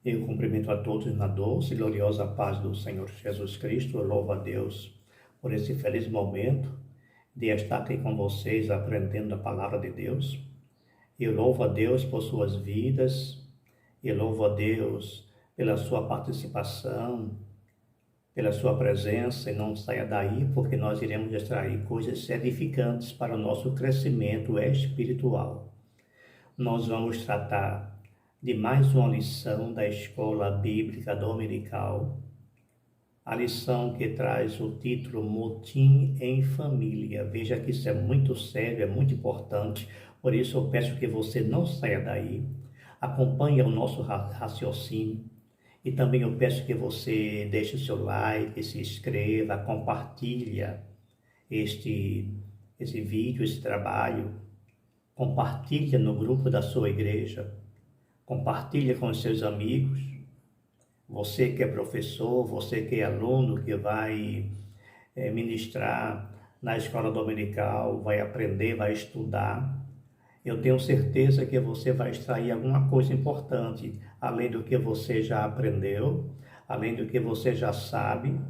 Eu cumprimento a todos na doce e gloriosa paz do Senhor Jesus Cristo. Eu louvo a Deus por esse feliz momento de estar aqui com vocês aprendendo a palavra de Deus. Eu louvo a Deus por suas vidas. Eu louvo a Deus pela sua participação, pela sua presença, e não saia daí, porque nós iremos extrair coisas edificantes para o nosso crescimento espiritual. Nós vamos tratar de mais uma lição da Escola Bíblica Dominical, a lição que traz o título Motim em Família. Veja que isso é muito sério, é muito importante, por isso eu peço que você não saia daí, acompanhe o nosso raciocínio, e também eu peço que você deixe o seu like, se inscreva, compartilhe esse vídeo, esse trabalho, compartilhe no grupo da sua igreja, compartilhe com os seus amigos. Você que é professor, você que é aluno, que vai ministrar na escola dominical, vai aprender, vai estudar. Eu tenho certeza que você vai extrair alguma coisa importante, além do que você já aprendeu, além do que você já sabe.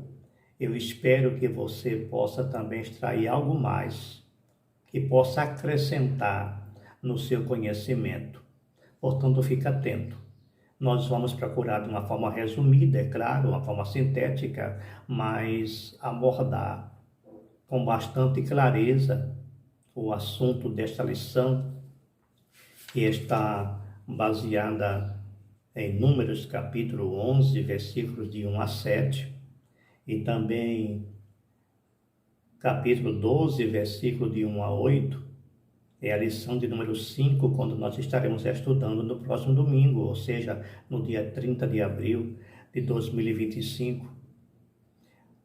Eu espero que você possa também extrair algo mais, que possa acrescentar no seu conhecimento. Portanto, fique atento. Nós vamos procurar de uma forma resumida, é claro, uma forma sintética, mas abordar com bastante clareza o assunto desta lição, que está baseada em Números capítulo 11, versículos de 1 a 7, e também capítulo 12, versículo de 1 a 8, é a lição de número 5, quando nós estaremos estudando no próximo domingo, ou seja, no dia 30 de abril de 2025.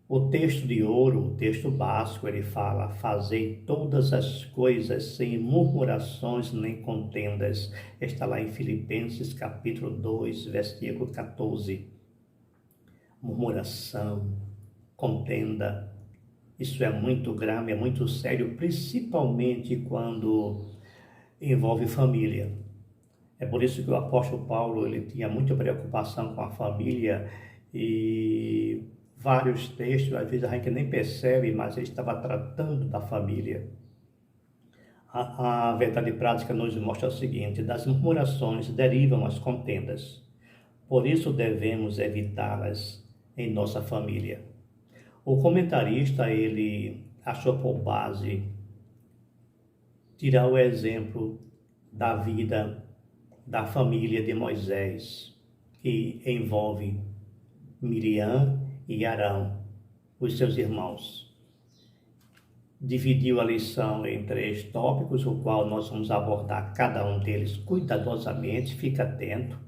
O texto de ouro, o texto básico, ele fala: fazei todas as coisas sem murmurações nem contendas. Está lá em Filipenses capítulo 2, versículo 14. Murmuração, contenda, isso é muito grave, é muito sério, principalmente quando envolve família. É por isso que o apóstolo Paulo, ele tinha muita preocupação com a família, e vários textos, às vezes a gente nem percebe, mas ele estava tratando da família. A verdade prática nos mostra o seguinte: das murmurações derivam as contendas, por isso devemos evitá-las em nossa família. O comentarista, ele achou por base tirar o exemplo da vida da família de Moisés, que envolve Miriam e Arão, os seus irmãos. Dividiu a lição em 3 tópicos, o qual nós vamos abordar cada um deles cuidadosamente, fica atento.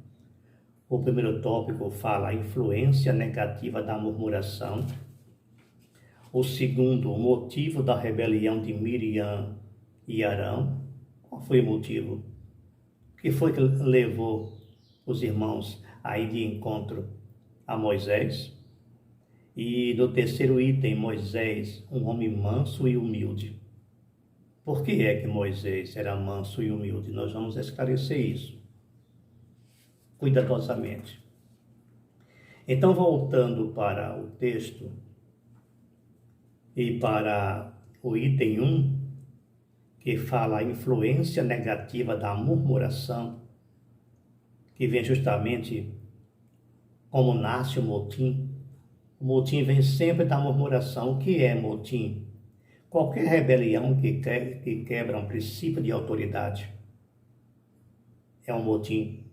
O primeiro tópico fala a influência negativa da murmuração. O segundo, o motivo da rebelião de Miriam e Arão. Qual foi o motivo? O que foi que levou os irmãos a ir de encontro a Moisés? E no terceiro item, Moisés, um homem manso e humilde. Por que é que Moisés era manso e humilde? Nós vamos esclarecer isso cuidadosamente. Então, voltando para o texto e para o item 1, que fala a influência negativa da murmuração, que vem justamente como nasce o motim. O motim vem sempre da murmuração. O que é motim? Qualquer rebelião que quebra um princípio de autoridade é um motim.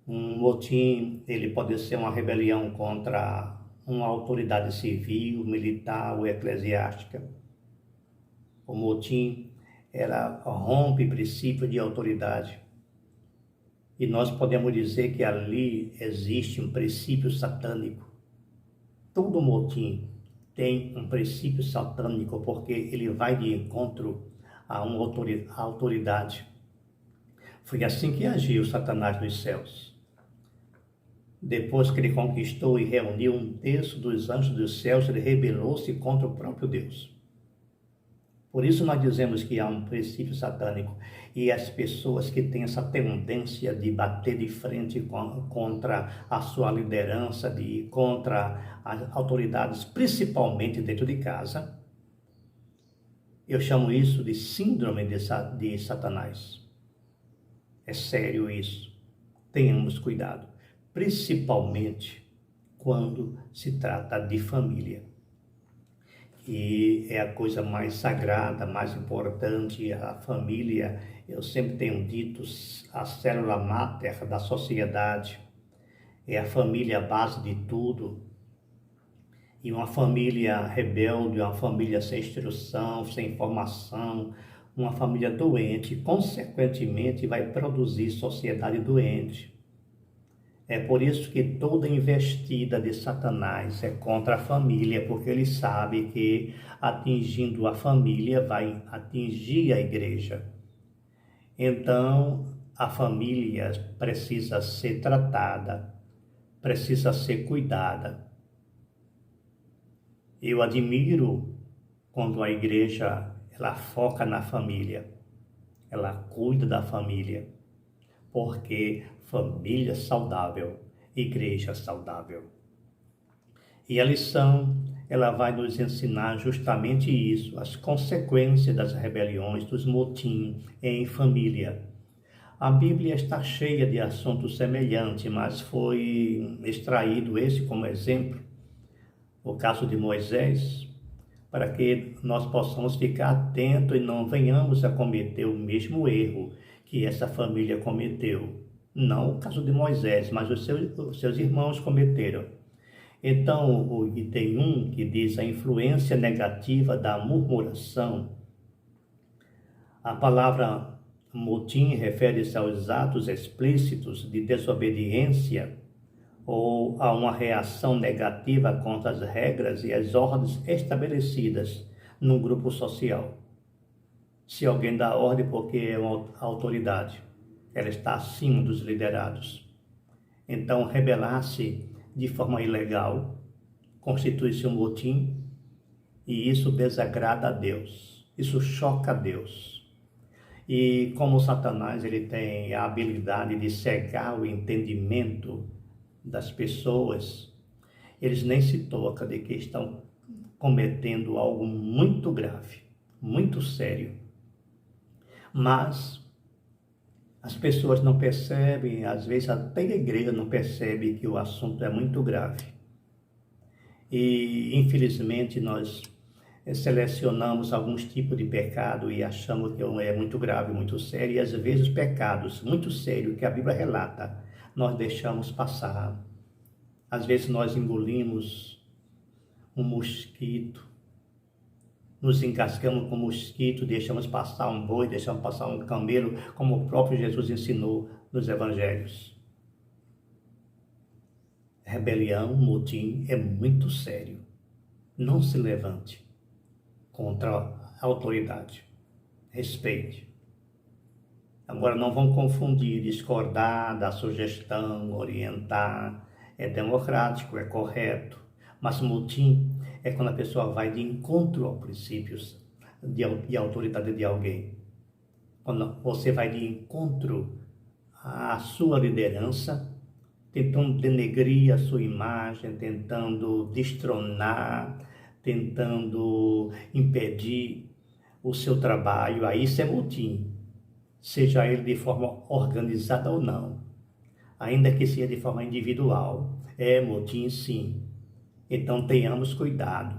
Um motim, ele pode ser uma rebelião contra uma autoridade civil, militar ou eclesiástica. O motim, ela rompe princípio de autoridade. E nós podemos dizer que ali existe um princípio satânico. Todo motim tem um princípio satânico, porque ele vai de encontro a uma autoridade. Foi assim que agiu Satanás nos céus. Depois que ele conquistou e reuniu 1/3 dos anjos dos céus, ele rebelou-se contra o próprio Deus. Por isso nós dizemos que há um princípio satânico e as pessoas que têm essa tendência de bater de frente contra a sua liderança, contra as autoridades, principalmente dentro de casa, eu chamo isso de síndrome de Satanás. É sério isso. Tenhamos cuidado, principalmente quando se trata de família. E é a coisa mais sagrada, mais importante, a família. Eu sempre tenho dito, a célula máter da sociedade, é a família a base de tudo. E uma família rebelde, uma família sem instrução, sem formação, uma família doente, consequentemente vai produzir sociedade doente. É por isso que toda investida de Satanás é contra a família, porque ele sabe que atingindo a família vai atingir a igreja. Então, a família precisa ser tratada, precisa ser cuidada. Eu admiro quando a igreja ela foca na família, ela cuida da família, porque família saudável, igreja saudável. E a lição, ela vai nos ensinar justamente isso, as consequências das rebeliões, dos motins em família. A Bíblia está cheia de assuntos semelhantes, mas foi extraído esse como exemplo, o caso de Moisés, para que nós possamos ficar atentos e não venhamos a cometer o mesmo erro que essa família cometeu. Não o caso de Moisés, mas os seus irmãos cometeram. Então, o item 1, que diz a influência negativa da murmuração, a palavra motim refere-se aos atos explícitos de desobediência ou a uma reação negativa contra as regras e as ordens estabelecidas num grupo social. Se alguém dá ordem porque é uma autoridade, ela está acima dos liderados. Então, rebelar-se de forma ilegal constitui-se um motim e isso desagrada a Deus, isso choca a Deus. E como Satanás ele tem a habilidade de cegar o entendimento das pessoas, eles nem se tocam de que estão cometendo algo muito grave, muito sério. Mas as pessoas não percebem, às vezes até a igreja não percebe que o assunto é muito grave. E infelizmente nós selecionamos alguns tipos de pecado e achamos que é muito grave, muito sério, e às vezes pecados muito sérios que a Bíblia relata, nós deixamos passar. Às vezes nós engolimos um mosquito, nos encascamos com mosquito, deixamos passar um boi, deixamos passar um camelo, como o próprio Jesus ensinou nos evangelhos. Rebelião, motim é muito sério. Não se levante contra a autoridade. Respeite. Agora não vão confundir, discordar da sugestão, orientar. É democrático, é correto. Mas motim é quando a pessoa vai de encontro aos princípios de autoridade de alguém. Quando você vai de encontro à sua liderança, tentando denegrir a sua imagem, tentando destronar, tentando impedir o seu trabalho, aí isso é motim, seja ele de forma organizada ou não. Ainda que seja de forma individual, é motim sim. Então tenhamos cuidado,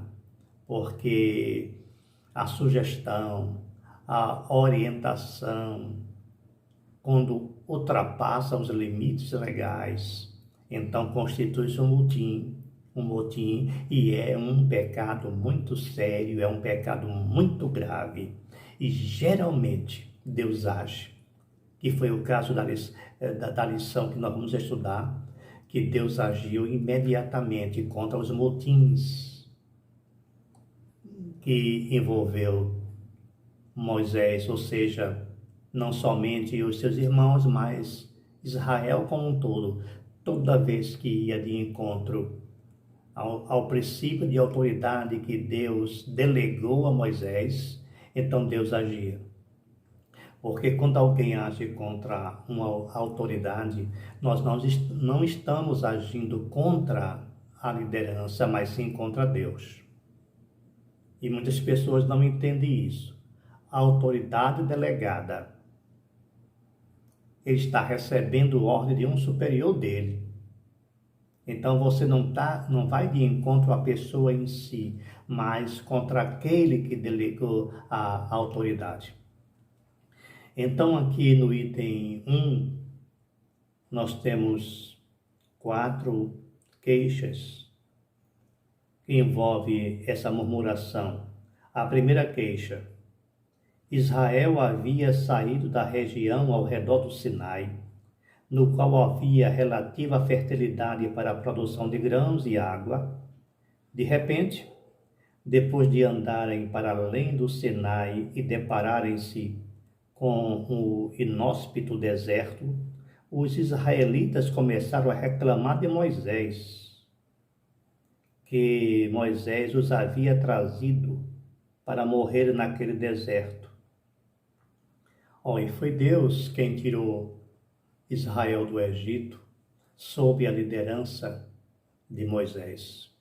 porque a sugestão, a orientação, quando ultrapassa os limites legais, então constitui-se um motim, e é um pecado muito sério, é um pecado muito grave, e geralmente Deus age, que foi o caso da lição que nós vamos estudar, que Deus agiu imediatamente contra os motins que envolveu Moisés, ou seja, não somente os seus irmãos, mas Israel como um todo. Toda vez que ia de encontro ao princípio de autoridade que Deus delegou a Moisés, então Deus agia. Porque quando alguém age contra uma autoridade, nós não estamos agindo contra a liderança, mas sim contra Deus. E muitas pessoas não entendem isso. A autoridade delegada, ele está recebendo ordem de um superior dele. Então você não vai de encontro à pessoa em si, mas contra aquele que delegou a autoridade. Então aqui no item 1, nós temos 4 queixas que envolvem essa murmuração. A primeira queixa: Israel havia saído da região ao redor do Sinai, no qual havia relativa fertilidade para a produção de grãos e água. De repente, depois de andarem para além do Sinai e depararem-se com o inóspito deserto, os israelitas começaram a reclamar de Moisés, que Moisés os havia trazido para morrer naquele deserto. E foi Deus quem tirou Israel do Egito sob a liderança de Moisés.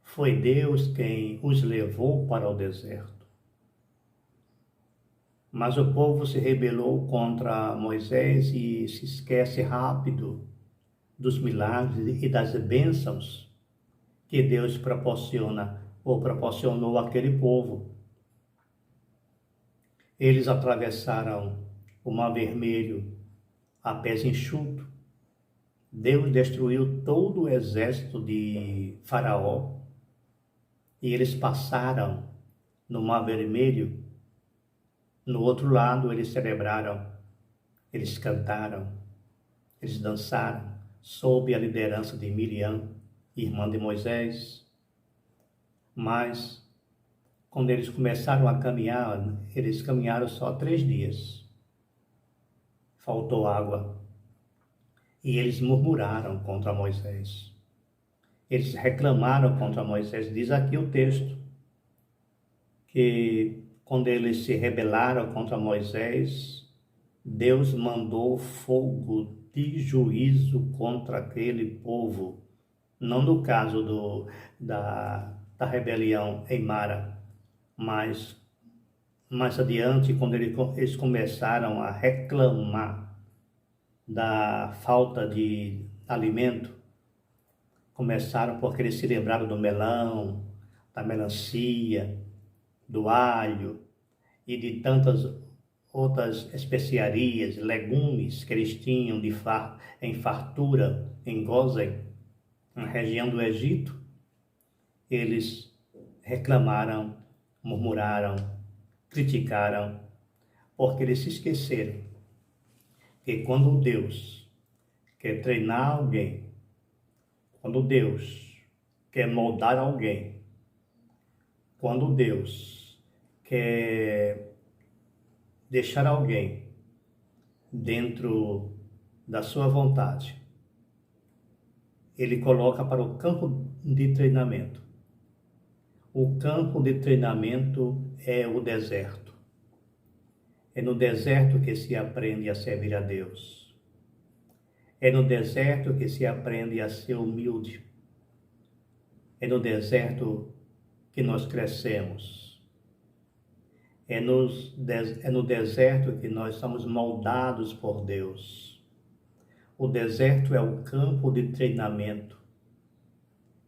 Foi Deus quem os levou para o deserto. Mas o povo se rebelou contra Moisés e se esquece rápido dos milagres e das bênçãos que Deus proporcionou àquele povo. Eles atravessaram o Mar Vermelho a pés enxutos. Deus destruiu todo o exército de Faraó e eles passaram no Mar Vermelho. No outro lado, eles celebraram, eles cantaram, eles dançaram, sob a liderança de Miriam, irmã de Moisés. Mas, quando eles começaram a caminhar, eles caminharam só 3 dias. Faltou água. E eles murmuraram contra Moisés. Eles reclamaram contra Moisés. Diz aqui o texto, que quando eles se rebelaram contra Moisés, Deus mandou fogo de juízo contra aquele povo. Não no caso da rebelião em Mara, mas mais adiante, quando eles começaram a reclamar da falta de alimento, começaram porque eles se lembraram do melão, da melancia, do alho e de tantas outras especiarias, legumes que eles tinham em fartura em Gósen, na região do Egito. Eles reclamaram, murmuraram, criticaram, porque eles se esqueceram que quando Deus quer treinar alguém, quando Deus quer moldar alguém, quando Deus quer deixar alguém dentro da sua vontade, Ele coloca para o campo de treinamento. O campo de treinamento é o deserto. É no deserto que se aprende a servir a Deus. É no deserto que se aprende a ser humilde. É no deserto que nós crescemos. É no deserto que nós somos moldados por Deus. O deserto é o campo de treinamento.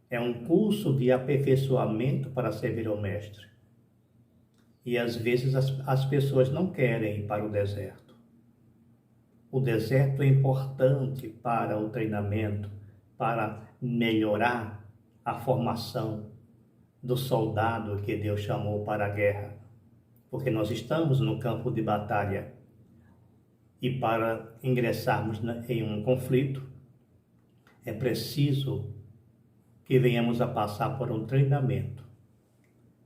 É um curso de aperfeiçoamento para servir ao Mestre. E às vezes as pessoas não querem ir para o deserto. O deserto é importante para o treinamento, para melhorar a formação do soldado que Deus chamou para a guerra. Porque nós estamos no campo de batalha. E para ingressarmos em um conflito, é preciso que venhamos a passar por um treinamento.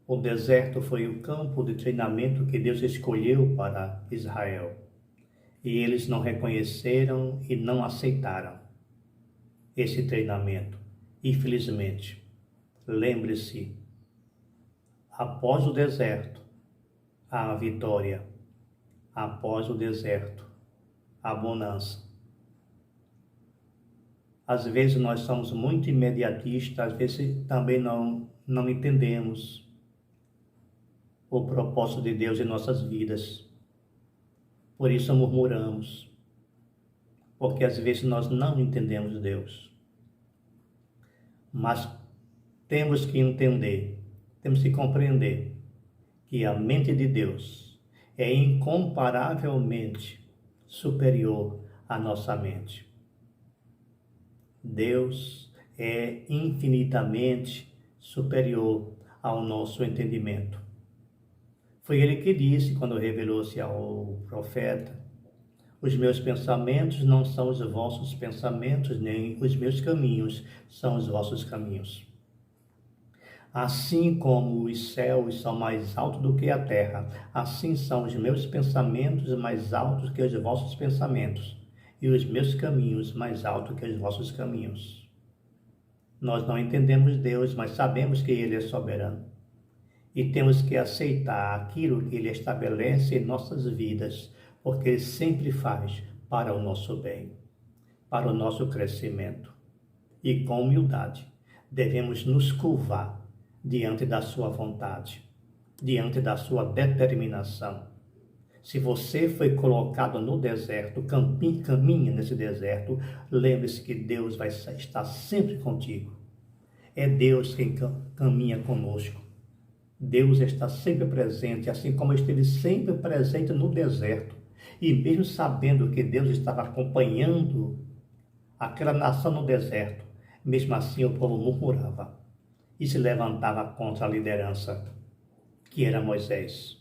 O deserto foi o campo de treinamento que Deus escolheu para Israel. E eles não reconheceram e não aceitaram esse treinamento. Infelizmente, lembre-se, após o deserto, a vitória, após o deserto, a bonança. Às vezes nós somos muito imediatistas, às vezes também não entendemos o propósito de Deus em nossas vidas. Por isso murmuramos, porque às vezes nós não entendemos Deus. Mas temos que entender, temos que compreender que a mente de Deus é incomparavelmente superior à nossa mente. Deus é infinitamente superior ao nosso entendimento. Foi ele que disse, quando revelou-se ao profeta: os meus pensamentos não são os vossos pensamentos, nem os meus caminhos são os vossos caminhos. Assim como os céus são mais altos do que a terra, assim são os meus pensamentos mais altos que os vossos pensamentos, e os meus caminhos mais altos que os vossos caminhos. Nós não entendemos Deus, mas sabemos que Ele é soberano. E temos que aceitar aquilo que Ele estabelece em nossas vidas, porque Ele sempre faz para o nosso bem, para o nosso crescimento. E com humildade, devemos nos curvar diante da sua vontade, diante da sua determinação. Se você foi colocado no deserto, caminha nesse deserto, lembre-se que Deus vai estar sempre contigo. É Deus quem caminha conosco. Deus está sempre presente, assim como esteve sempre presente no deserto. E mesmo sabendo que Deus estava acompanhando aquela nação no deserto, mesmo assim o povo murmurava e se levantava contra a liderança, que era Moisés.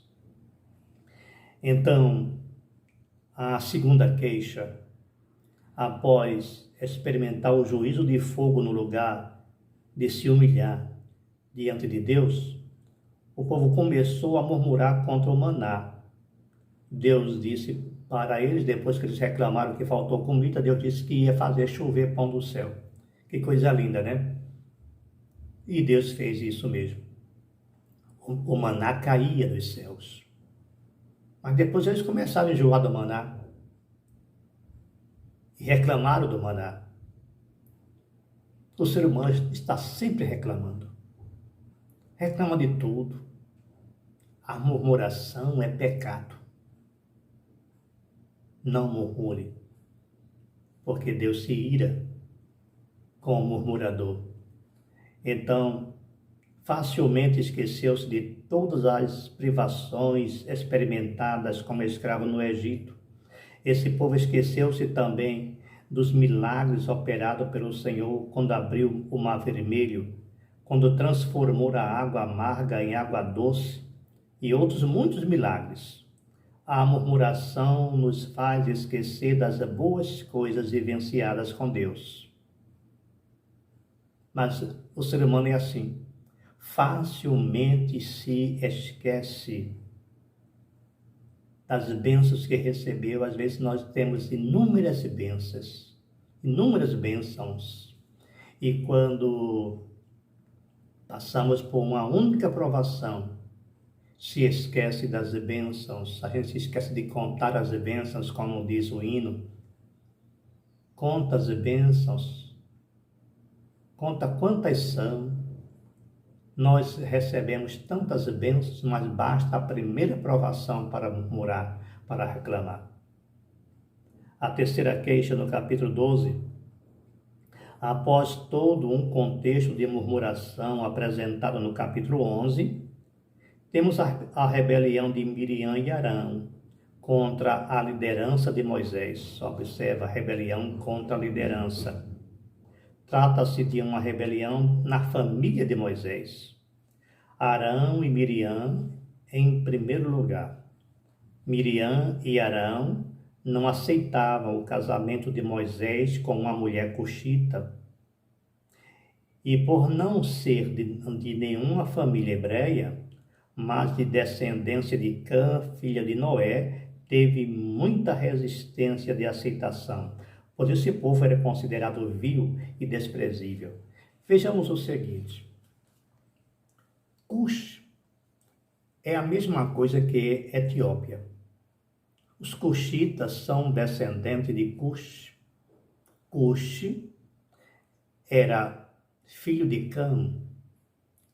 Então, a segunda queixa, após experimentar o juízo de fogo no lugar de se humilhar diante de Deus, o povo começou a murmurar contra o maná. Deus disse para eles, depois que eles reclamaram que faltou comida, Deus disse que ia fazer chover pão do céu. Que coisa linda, né? E Deus fez isso mesmo. O maná caía dos céus. Mas depois eles começaram a enjoar do maná. E reclamaram do maná. O ser humano está sempre reclamando. Reclama de tudo. A murmuração é pecado. Não murmure, porque Deus se ira com o murmurador. Então, facilmente esqueceu-se de todas as privações experimentadas como escravo no Egito. Esse povo esqueceu-se também dos milagres operados pelo Senhor quando abriu o Mar Vermelho, quando transformou a água amarga em água doce e outros muitos milagres. A murmuração nos faz esquecer das boas coisas vivenciadas com Deus. Mas o ser humano é assim, facilmente se esquece das bênçãos que recebeu. Às vezes nós temos inúmeras bênçãos, e quando passamos por uma única provação, se esquece das bênçãos, a gente se esquece de contar as bênçãos, como diz o hino. Conta as bênçãos, conta quantas são. Nós recebemos tantas bênçãos, mas basta a primeira provação para murmurar, para reclamar. A terceira queixa, no capítulo 12, após todo um contexto de murmuração apresentado no capítulo 11, temos a rebelião de Miriam e Arão contra a liderança de Moisés. Observa, a rebelião contra a liderança. Trata-se de uma rebelião na família de Moisés. Arão e Miriam em primeiro lugar. Miriam e Arão não aceitavam o casamento de Moisés com uma mulher cuxita. E por não ser de nenhuma família hebreia, mas de descendência de Cã, filha de Noé, teve muita resistência de aceitação, pois esse povo era considerado vil e desprezível. Vejamos o seguinte: Cush é a mesma coisa que Etiópia. Os cuxitas são descendentes de Cush. Cush era filho de Cã,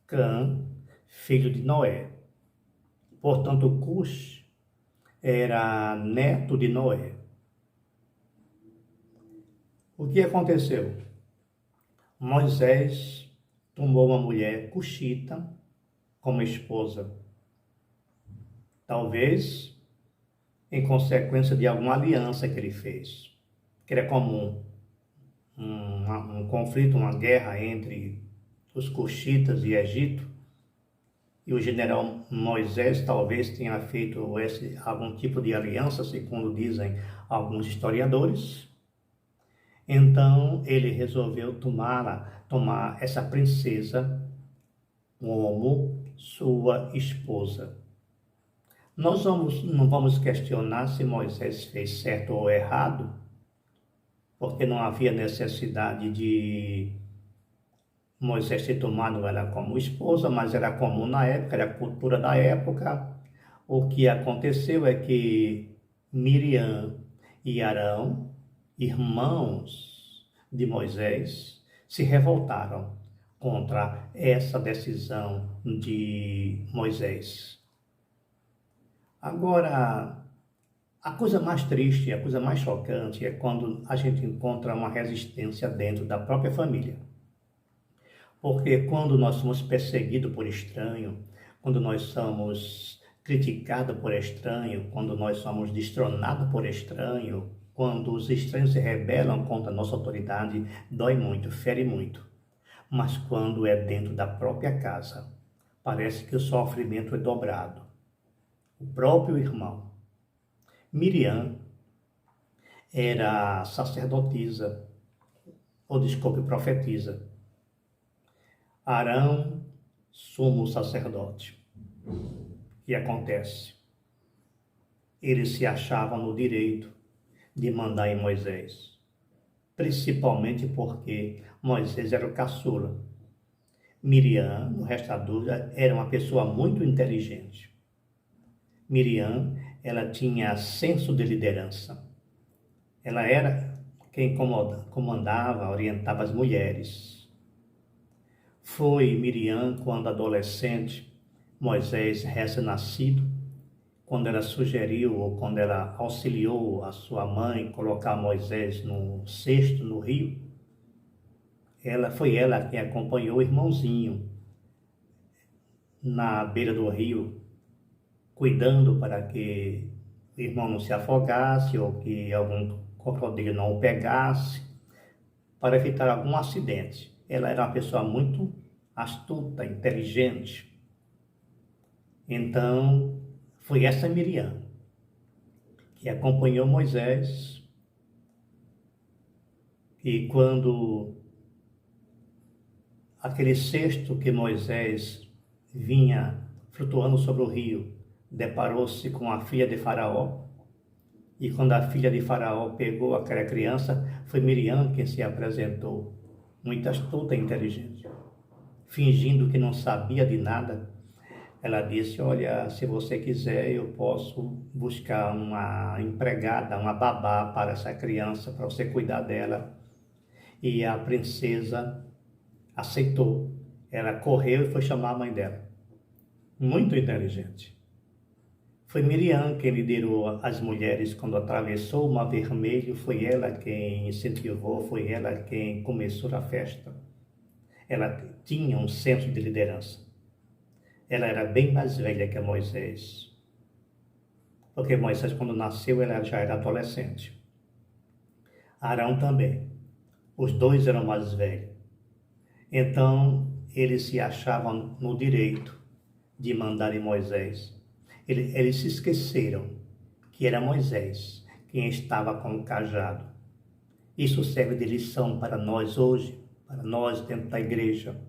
Cã, filho de Noé. Portanto, Cush era neto de Noé. O que aconteceu? Moisés tomou uma mulher cuxita como esposa. Talvez em consequência de alguma aliança que ele fez, que era comum, um conflito, uma guerra entre os cuxitas e Egito, e o general Moisés talvez tenha feito algum tipo de aliança, segundo dizem alguns historiadores. Então ele resolveu tomar essa princesa como sua esposa. Nós não vamos questionar se Moisés fez certo ou errado, porque não havia necessidade de Moisés ter tomado ela como esposa, mas era comum na época, era a cultura da época. O que aconteceu é que Miriam e Arão, irmãos de Moisés, se revoltaram contra essa decisão de Moisés. Agora, a coisa mais triste, a coisa mais chocante é quando a gente encontra uma resistência dentro da própria família. Porque quando nós somos perseguidos por estranho, quando nós somos criticados por estranho, quando nós somos destronados por estranho, quando os estranhos se rebelam contra a nossa autoridade, dói muito, fere muito. Mas quando é dentro da própria casa, parece que o sofrimento é dobrado. O próprio irmão. Miriam era sacerdotisa, ou desculpe, profetisa. Arão, sumo sacerdote. O que acontece? Ele se achava no direito de mandar em Moisés, principalmente porque Moisés era o caçula. Miriam, no resto da dúvida, era uma pessoa muito inteligente. Miriam, ela tinha senso de liderança. Ela era quem comandava, orientava as mulheres. Foi Miriam, quando adolescente, Moisés recém-nascido, quando ela sugeriu ou quando ela auxiliou a sua mãe colocar Moisés no cesto, no rio. Foi ela quem acompanhou o irmãozinho na beira do rio, cuidando para que o irmão não se afogasse ou que algum crocodilo não o pegasse, para evitar algum acidente. Ela era uma pessoa muito astuta, inteligente. Então, foi essa Miriam que acompanhou Moisés, e quando aquele cesto que Moisés vinha flutuando sobre o rio, deparou-se com a filha de Faraó, e quando a filha de Faraó pegou aquela criança, foi Miriam quem se apresentou, muito astuta e inteligente. Fingindo que não sabia de nada, ela disse: olha, se você quiser, eu posso buscar uma empregada, uma babá para essa criança, para você cuidar dela. E a princesa aceitou. Ela correu e foi chamar a mãe dela. Muito inteligente. Foi Miriam quem liderou as mulheres quando atravessou o Mar Vermelho, foi ela quem incentivou, foi ela quem começou a festa. Ela tinha um senso de liderança. Ela era bem mais velha que Moisés. Porque Moisés, quando nasceu, ela já era adolescente. Arão também. Os dois eram mais velhos. Então, eles se achavam no direito de mandar em Moisés. Eles se esqueceram que era Moisés quem estava com o cajado. Isso serve de lição para nós hoje, para nós dentro da igreja.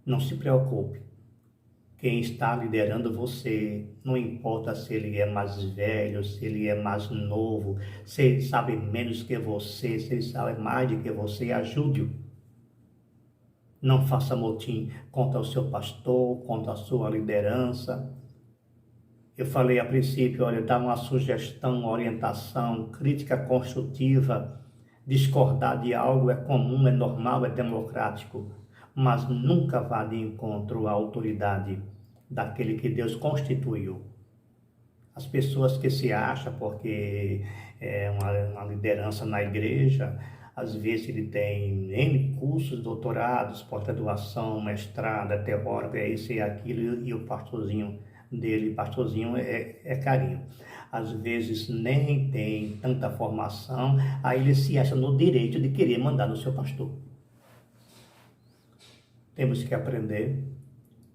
Não se preocupe. Quem está liderando você, não importa se ele é mais velho, se ele é mais novo, se ele sabe menos que você, se ele sabe mais do que você, ajude-o. Não faça motim contra o seu pastor, contra a sua liderança. Eu falei a princípio, olha, dar uma sugestão, uma orientação, crítica construtiva, discordar de algo é comum, é normal, é democrático, mas nunca vá de encontro à autoridade daquele que Deus constituiu. As pessoas que se acham porque é uma liderança na igreja, às vezes ele tem N cursos, doutorados, pós-graduação, mestrado, é teórico, é isso e aquilo, e o pastorzinho dele, pastorzinho é carinho. Às vezes nem tem tanta formação, aí ele se acha no direito de querer mandar no seu pastor. Temos que aprender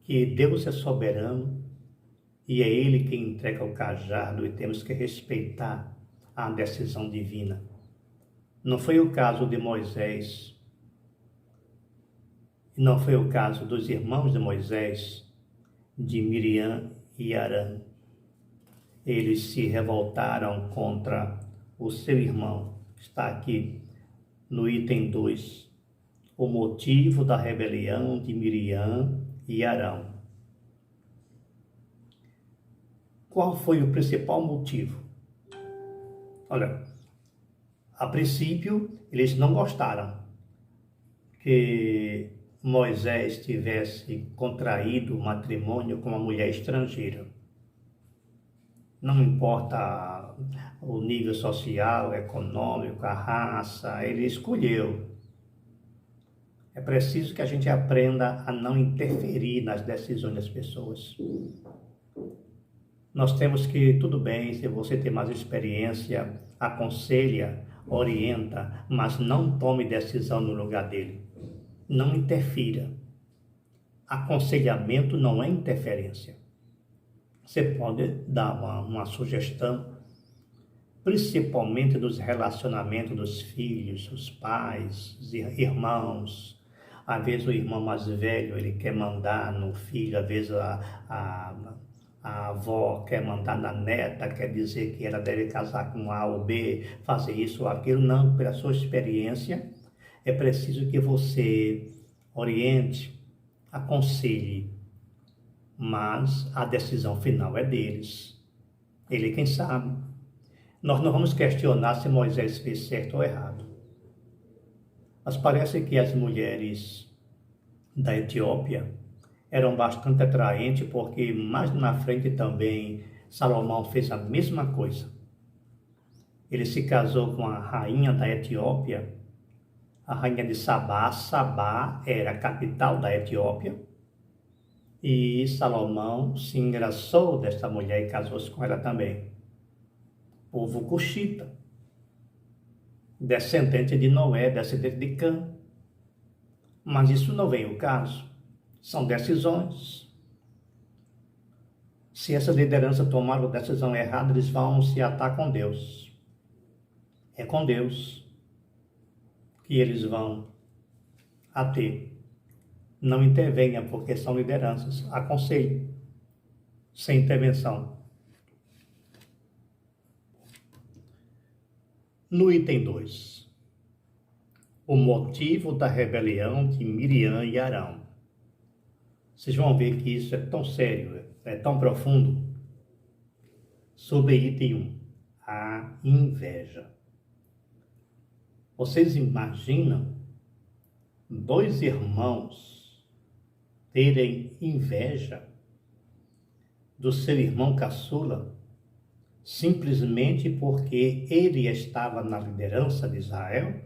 que Deus é soberano e é Ele quem entrega o cajado e temos que respeitar a decisão divina. Não foi o caso de Moisés, não foi o caso dos irmãos de Moisés, de Miriam e Arão. Eles se revoltaram contra o seu irmão. Está aqui no item 2, o motivo da rebelião de Miriam e Arão. Qual foi o principal motivo? Olha, a princípio, eles não gostaram que Moisés tivesse contraído matrimônio com uma mulher estrangeira. Não importa o nível social, econômico, a raça, ele escolheu. É preciso que a gente aprenda a não interferir nas decisões das pessoas. Nós temos que, tudo bem, se você tem mais experiência, aconselha, orienta, mas não tome decisão no lugar dele. Não interfira. Aconselhamento não é interferência. Você pode dar uma sugestão, principalmente dos relacionamentos dos filhos, os pais, os irmãos. Às vezes o irmão mais velho, ele quer mandar no filho, às vezes a avó quer mandar na neta, quer dizer que ela deve casar com A ou B, fazer isso ou aquilo. Não, pela sua experiência, é preciso que você oriente, aconselhe, mas a decisão final é deles. Ele quem sabe. Nós não vamos questionar se Moisés fez certo ou errado. Mas parece que as mulheres da Etiópia eram bastante atraentes, porque mais na frente também Salomão fez a mesma coisa. Ele se casou com a rainha da Etiópia, a rainha de Sabá. Sabá era a capital da Etiópia. E Salomão se engraçou desta mulher e casou-se com ela também. Povo cuxita, descendente de Noé, descendente de Cã. Mas isso não vem ao caso. São decisões. Se essa liderança tomar uma decisão errada, eles vão se atar com Deus. É com Deus que eles vão ater. Não intervenha, porque são lideranças. Aconselhe, sem intervenção. No item 2, o motivo da rebelião de Miriam e Arão. Vocês vão ver que isso é tão sério, é tão profundo. Sobre item 1, a inveja. Vocês imaginam dois irmãos terem inveja do seu irmão caçula, simplesmente porque ele estava na liderança de Israel?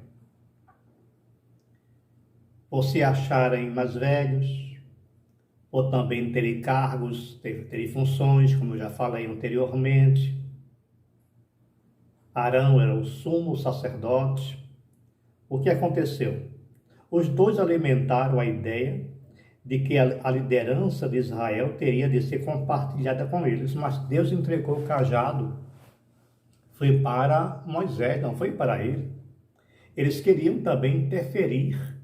Ou se acharem mais velhos, ou também terem cargos, terem funções, como eu já falei anteriormente. Arão era o sumo sacerdote. O que aconteceu? Os dois alimentaram a ideia de que a liderança de Israel teria de ser compartilhada com eles, mas Deus entregou o cajado, foi para Moisés, não foi para ele. Eles queriam também interferir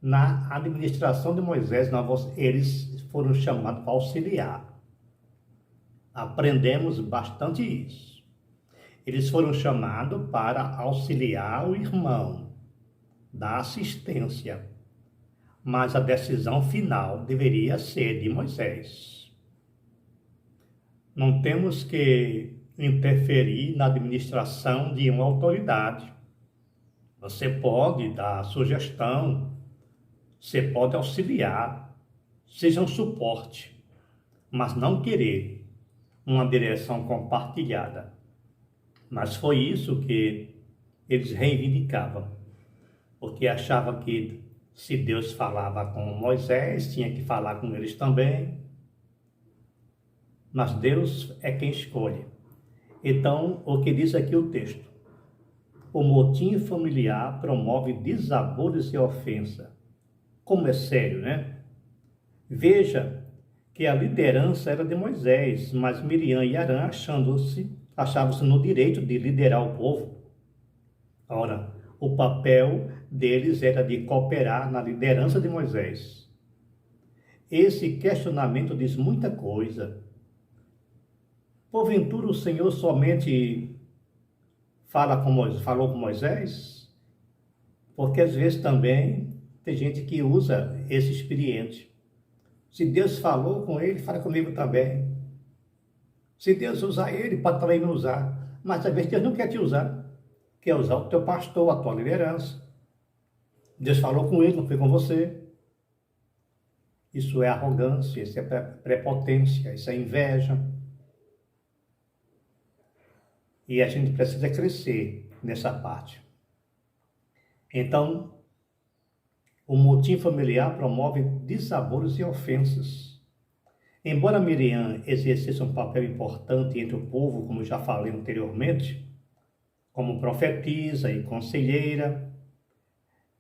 na administração de Moisés, eles foram chamados para auxiliar. Aprendemos bastante isso. Eles foram chamados para auxiliar o irmão, dar assistência. Mas a decisão final deveria ser de Moisés. Não temos que interferir na administração de uma autoridade. Você pode dar sugestão, você pode auxiliar, seja um suporte, mas não querer uma direção compartilhada. Mas foi isso que eles reivindicavam, porque achavam que se Deus falava com Moisés, tinha que falar com eles também. Mas Deus é quem escolhe. Então, o que diz aqui o texto? O motim familiar promove desabores e ofensa. Como é sério, né? Veja que a liderança era de Moisés, mas Miriam e Arã achavam-se no direito de liderar o povo. Ora, o papel deles era de cooperar na liderança de Moisés. Esse questionamento diz muita coisa. Porventura o Senhor somente falou com Moisés? Porque às vezes também tem gente que usa esse expediente. Se Deus falou com ele, fala comigo também. Se Deus usar ele, pode também me usar. Mas às vezes Deus não quer te usar. Quer usar o teu pastor, a tua liderança. Deus falou com ele, não foi com você. Isso é arrogância, isso é prepotência, isso é inveja. E a gente precisa crescer nessa parte. Então, o motim familiar promove dissabores e ofensas. Embora Miriam exercesse um papel importante entre o povo, como já falei anteriormente, como profetisa e conselheira,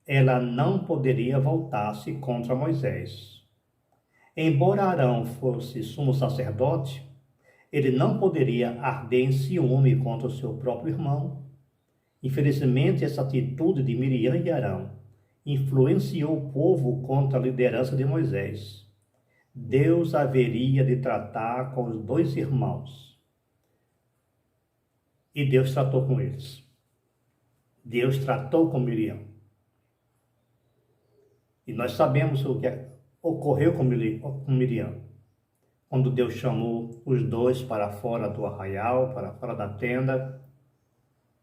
ela não poderia voltar-se contra Moisés. Embora Arão fosse sumo sacerdote, ele não poderia arder em ciúme contra o seu próprio irmão. Infelizmente, essa atitude de Miriam e Arão influenciou o povo contra a liderança de Moisés. Deus haveria de tratar com os dois irmãos. E Deus tratou com eles. Deus tratou com Miriam. E nós sabemos o que ocorreu com Miriam. Quando Deus chamou os dois para fora do arraial, para fora da tenda,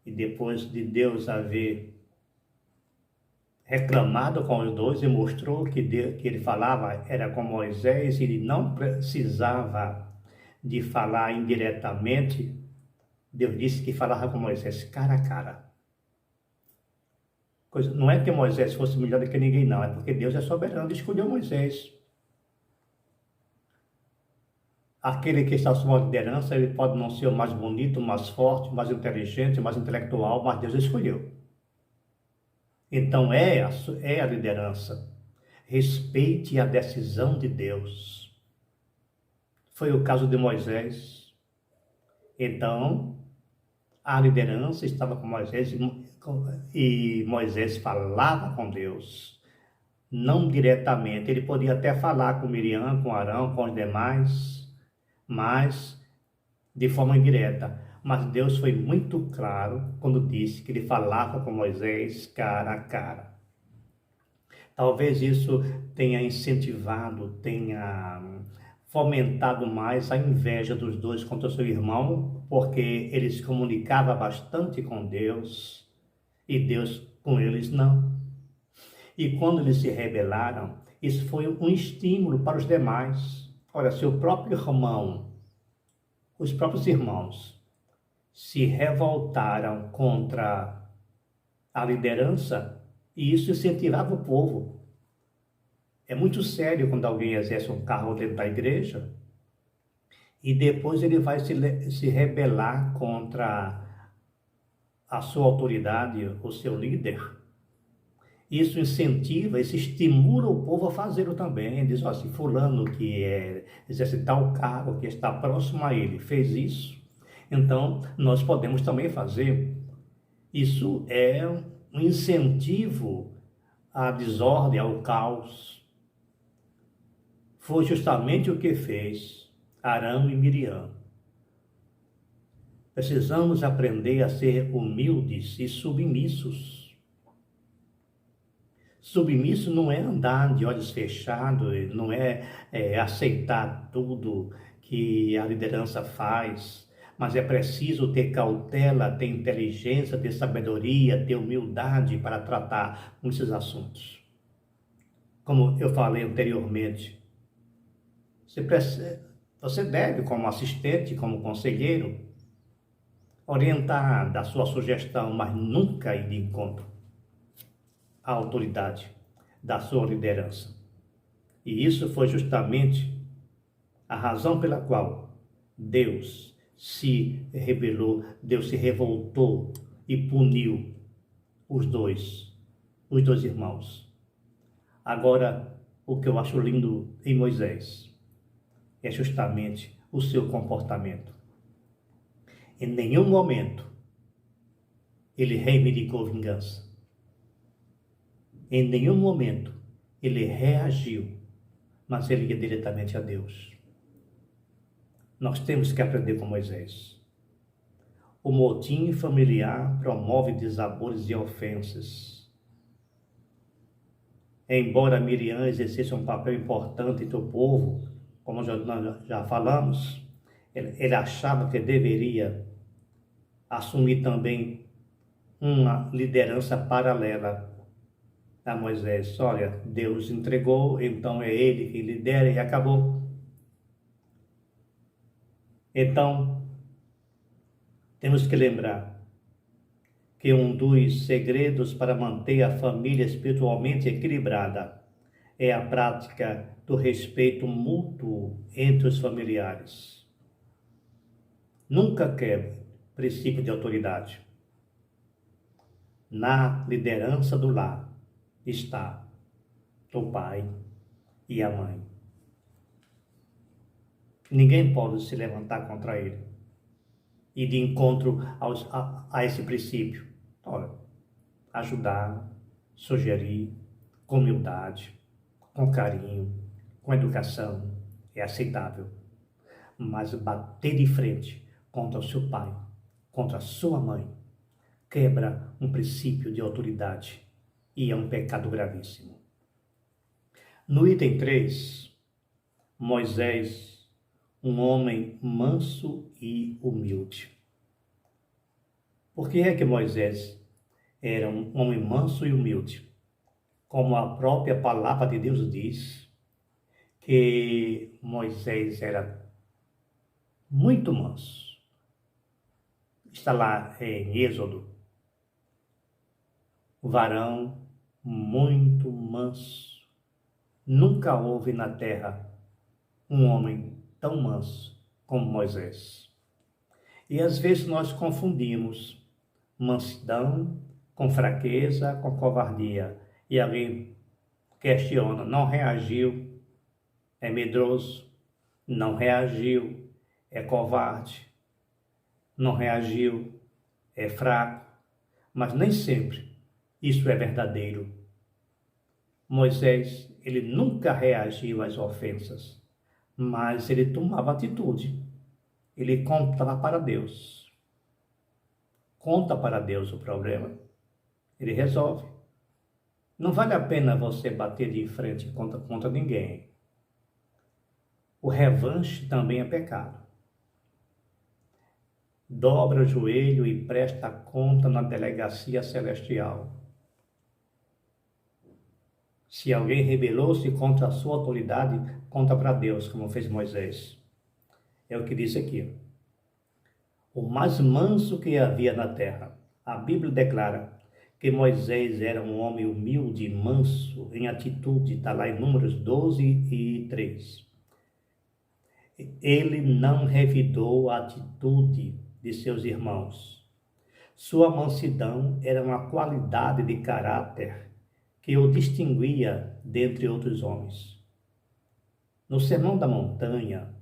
e depois de Deus haver reclamado com os dois e mostrou que ele falava era com Moisés, ele não precisava de falar indiretamente, Deus disse que falava com Moisés cara a cara. Não é que Moisés fosse melhor do que ninguém, não, é porque Deus é soberano e escolheu Moisés. Aquele que está sob a liderança, ele pode não ser o mais bonito, o mais forte, o mais inteligente, o mais intelectual, mas Deus escolheu. Então é a liderança. Respeite a decisão de Deus. Foi o caso de Moisés. Então, a liderança estava com Moisés e Moisés falava com Deus. Não diretamente, ele podia até falar com Miriam, com Arão, com os demais, mas de forma indireta. Mas Deus foi muito claro quando disse que ele falava com Moisés cara a cara. Talvez isso tenha incentivado, tenha fomentado mais a inveja dos dois contra o seu irmão, porque ele se comunicava bastante com Deus e Deus com eles não. E quando eles se rebelaram, isso foi um estímulo para os demais. Olha, se o próprio irmão, os próprios irmãos se revoltaram contra a liderança, e isso incentivava o povo. É muito sério quando alguém exerce um cargo dentro da igreja e depois ele vai se rebelar contra a sua autoridade, o seu líder. Isso incentiva, isso estimula o povo a fazê-lo também. Diz assim, fulano que exerce tal cargo, que está próximo a ele, fez isso, então nós podemos também fazer. Isso é um incentivo à desordem, ao caos. Foi justamente o que fez Arão e Miriam. Precisamos aprender a ser humildes e submissos. Submisso não é andar de olhos fechados, não é aceitar tudo que a liderança faz, mas é preciso ter cautela, ter inteligência, ter sabedoria, ter humildade para tratar com esses assuntos. Como eu falei anteriormente, você deve, como assistente, como conselheiro, orientar da sua sugestão, mas nunca ir de encontro à autoridade da sua liderança. E isso foi justamente a razão pela qual Deus se rebelou, Deus se revoltou e puniu os dois irmãos. Agora, o que eu acho lindo em Moisés é justamente o seu comportamento. Em nenhum momento ele reivindicou vingança. Em nenhum momento ele reagiu, mas ele ia diretamente a Deus. Nós temos que aprender com Moisés. O motim familiar promove desabores e ofensas. Embora Miriam exercesse um papel importante entre o povo, como nós já falamos, ele achava que deveria assumir também uma liderança paralela a Moisés. Olha, Deus entregou, então é ele que lidera e acabou. Então, temos que lembrar que um dos segredos para manter a família espiritualmente equilibrada é a prática do respeito mútuo entre os familiares. Nunca quebre princípio de autoridade. Na liderança do lar está o pai e a mãe. Ninguém pode se levantar contra ele e de encontro a esse princípio. Olha, ajudar, sugerir, com humildade, com carinho, com educação, é aceitável. Mas bater de frente contra o seu pai, contra a sua mãe, quebra um princípio de autoridade e é um pecado gravíssimo. No item 3, Moisés, um homem manso e humilde. Por que é que Moisés era um homem manso e humilde? Como a própria palavra de Deus diz, que Moisés era muito manso. Está lá em Êxodo, varão muito manso. Nunca houve na terra um homem tão manso como Moisés. E às vezes nós confundimos mansidão com fraqueza, com covardia. E alguém questiona, não reagiu, é medroso, não reagiu, é covarde, não reagiu, é fraco. Mas nem sempre isso é verdadeiro. Moisés, ele nunca reagiu às ofensas, mas ele tomava atitude. Ele contava para Deus. Conta para Deus o problema. Ele resolve. Não vale a pena você bater de frente contra ninguém. O revanche também é pecado. Dobra o joelho e presta conta na delegacia celestial. Se alguém rebelou-se contra a sua autoridade, conta para Deus, como fez Moisés. É o que diz aqui. O mais manso que havia na terra. A Bíblia declara que Moisés era um homem humilde e manso em atitude. Está lá em Números 12 e 3. Ele não revidou a atitude de seus irmãos. Sua mansidão era uma qualidade de caráter que o distinguia dentre outros homens. No Sermão da Montanha,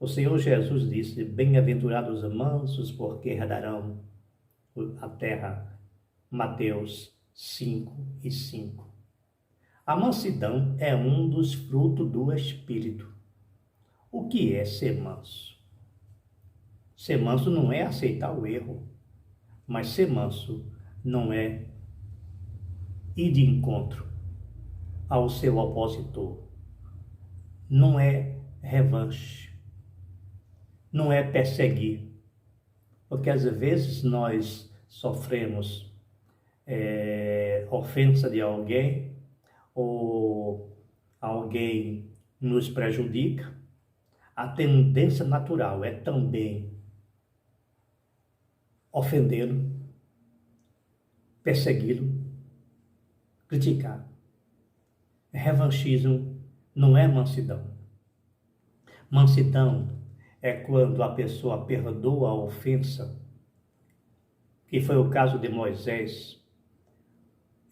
o Senhor Jesus disse, bem-aventurados os mansos, porque herdarão a terra. Mateus 5:5. A mansidão é um dos frutos do Espírito. O que é ser manso? Ser manso não é aceitar o erro, mas ser manso não é ir de encontro ao seu opositor. Não é revanche. não é perseguir, porque às vezes nós sofremos ofensa de alguém, ou alguém nos prejudica, a tendência natural é também ofendê-lo, persegui-lo, criticar. Revanchismo não é mansidão. Mansidão é quando a pessoa perdoa a ofensa, que foi o caso de Moisés.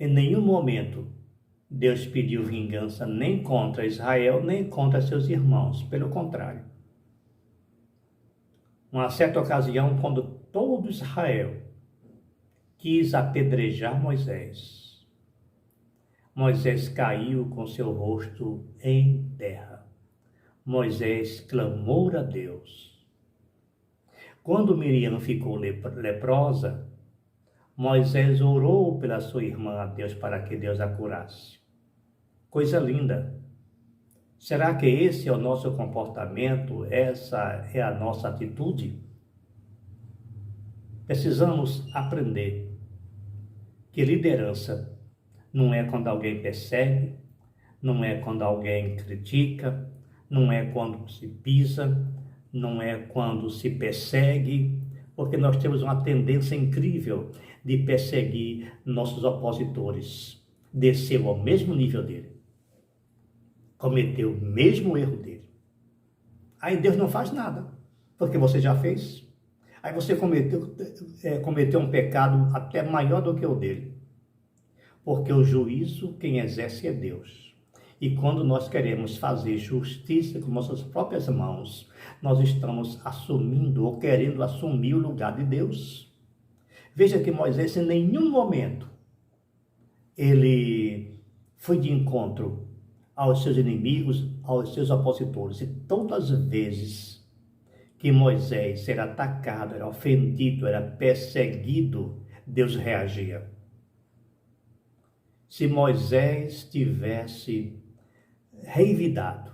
Em nenhum momento Deus pediu vingança nem contra Israel, nem contra seus irmãos. Pelo contrário. Uma certa ocasião, quando todo Israel quis apedrejar Moisés, Moisés caiu com seu rosto em terra. Moisés clamou a Deus. Quando Miriam ficou leprosa, Moisés orou pela sua irmã a Deus para que Deus a curasse. Coisa linda! Será que esse é o nosso comportamento? Essa é a nossa atitude? Precisamos aprender que liderança não é quando alguém persegue, não é quando alguém critica, não é quando se pisa, não é quando se persegue, porque nós temos uma tendência incrível de perseguir nossos opositores, desceu ao mesmo nível dele, cometeu o mesmo erro dele. Aí Deus não faz nada, porque você já fez. Aí você cometeu um pecado até maior do que o dele, porque o juízo quem exerce é Deus. E quando nós queremos fazer justiça com nossas próprias mãos, nós estamos assumindo ou querendo assumir o lugar de Deus. Veja que Moisés em nenhum momento ele foi de encontro aos seus inimigos, aos seus opositores. E todas as vezes que Moisés era atacado, era ofendido, era perseguido, Deus reagia. Se Moisés tivesse reividado,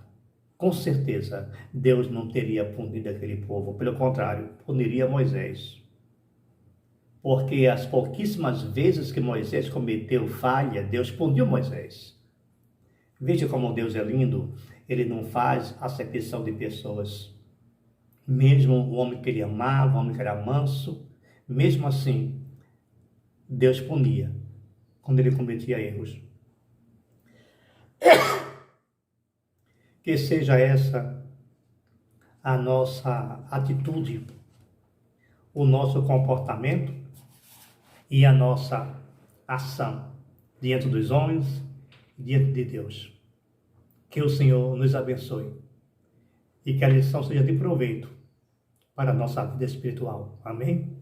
com certeza Deus não teria punido aquele povo. Pelo contrário, puniria Moisés. Porque as pouquíssimas vezes que Moisés cometeu falha, Deus puniu Moisés. Veja como Deus é lindo, ele não faz acepção de pessoas. Mesmo o homem que ele amava, o homem que era manso, mesmo assim, Deus punia quando ele cometia erros. Que seja essa a nossa atitude, o nosso comportamento e a nossa ação diante dos homens, diante de Deus. Que o Senhor nos abençoe e que a lição seja de proveito para a nossa vida espiritual. Amém?